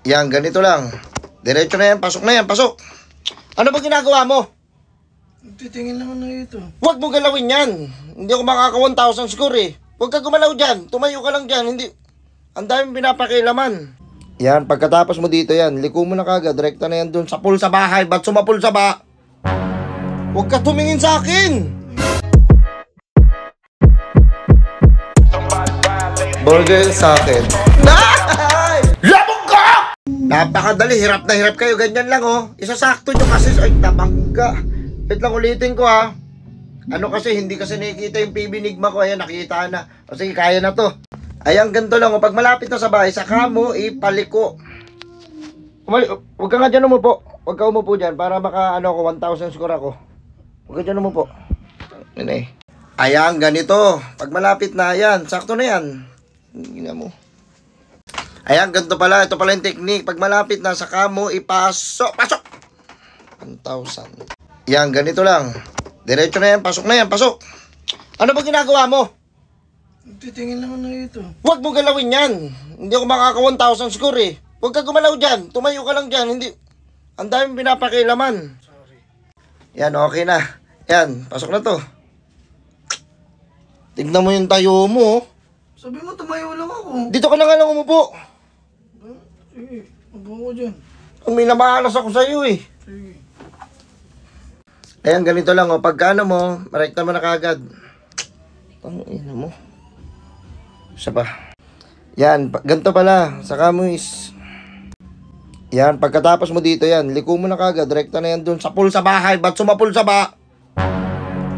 Yan, ganito lang. Diretso na yan, pasok na yan, pasok. Ano ba ginagawa mo? Titingin lang na ito. Huwag mo galawin yan. Hindi ako makaka 1,000 score eh. Huwag ka gumalaw dyan. Tumayo ka lang dyan. Hindi. Ang daming pinapakilaman. Yan, pagkatapos mo dito yan, liko mo na kagad. Direkta na yan dun sa pool sa bahay. Ba't sumapul sa ba? Huwag ka tumingin sa akin. Burger sa akin. Labog ka! Napakadali. Hirap na hirap kayo. Ganyan lang oh. Isasakto nyo kasi. Ay, nabangga. Wait lang, ulitin ko ha. Ano kasi, hindi kasi nakikita yung PB Nigma ko. Ayan, nakita na. O sige, kaya na to. Ayan, ganito lang. O, pag malapit na sa bahay, saka mo ipaliko. Huwag ka nga dyan umupo. Huwag ka umupo dyan para maka, 1,000 score ako. Huwag ka dyan umupo. Ayan, ganito. Pag malapit na, ayan. Sakto na yan. Gina mo. Ayan, ganito pala. Ito pala yung technique. Pag malapit na, saka mo ipasok. Pasok! 1,000. Ayan, ganito lang. Diretso na yan, pasok. Ano ba ginagawa mo? Titingin lang na ito. Huwag mo galawin yan. Hindi ako makaka 1,000 score eh. Huwag ka gumalaw dyan. Tumayo ka lang dyan. Hindi. Ang daming pinapakilaman. Sorry. Yan, okay na. Yan, pasok na to. Tignan mo yung tayo mo. Sabi mo, tumayo lang ako. Dito ka na nga lang umupo. Sige, upo ko dyan. May namahalas ako sa'yo eh. Sige. Ayan, ganito lang o. Pagkano mo, marekta mo na kagad. Ina mo. Isa pa. Yan, ganito pala. Saka mo is... Yan, pagkatapos mo dito yan, liko mo na kagad. Direkta na yan dun sa pool sa bahay. Ba't sumapul sa ba?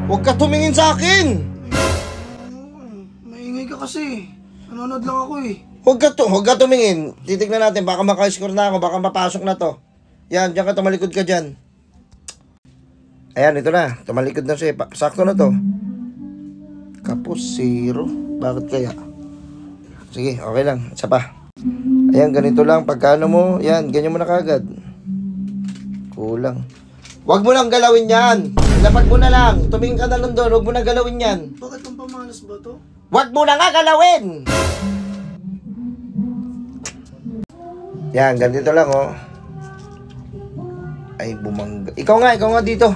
Huwag ka tumingin sa akin. Maingay ka kasi. Nanonood lang ako eh. Huwag ka tumingin. Titignan natin, baka maka-score na ako, baka mapasok na to. Yan, dyan ka, tumalikod ka dyan. Ayan, ito na. Tumalikod na siya. Sakto na to. Kapos, 0. Bakit kaya? Sige, okay lang. Isa pa. Ayan, ganito lang. Pagkano mo, yan, ganyan mo na kagad. Kulang. Huwag mo lang galawin yan. Lapag mo na lang. Tumingin ka na lang doon. Huwag mo na galawin yan. Bakit ang pamalas ba to? Huwag mo na nga galawin! Yan, ganito lang oh. Ay, bumangga. Ikaw nga dito.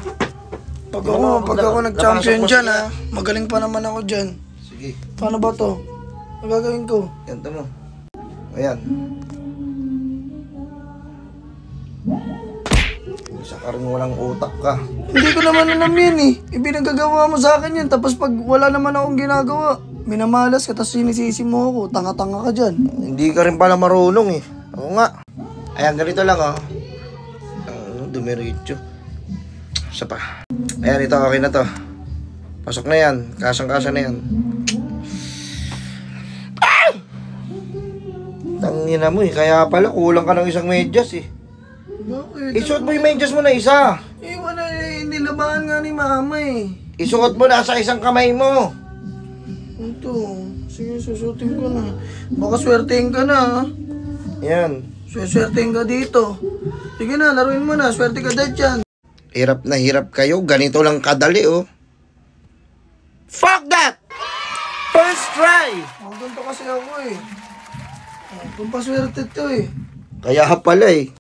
Pag ako nag-champion dyan ha, magaling pa naman ako dyan. Sige. Paano ba to? Ang gagawin ko? Ganito mo. Ayan. Isa ka rin walang utak ka. Hindi ko naman alam yan eh. Ibinagagawa mo sa akin yan. Tapos pag wala naman akong ginagawa, minamalas ka, tapos sinisisi mo ako. Tanga-tanga ka dyan. Hindi ka rin pala marunong eh. Oo nga. Ayan, ganito lang oh. Dumiretso. Isa pa. Ayan, ito okay na to. Pasok na yan. Kasang-kasa na yan. Ah! Tangina mo eh. Kaya pala kulang ka ng isang medyas eh. Bakit? Isuot mo yung medyas mo na isa. Wala eh. Nilabahan nga ni mama eh. Isuot mo na sa isang kamay mo. Ito. Sige, susutin ko na. Baka swertein ka na ha. Yan. Swertein ka dito. Sige na, laruin mo na. Swerte ka dyan. Hirap na hirap kayo. Ganito lang kadali oh. Fuck that! First try! Ganito kasi ako eh. Pampaswerte to eh. Kaya pala eh.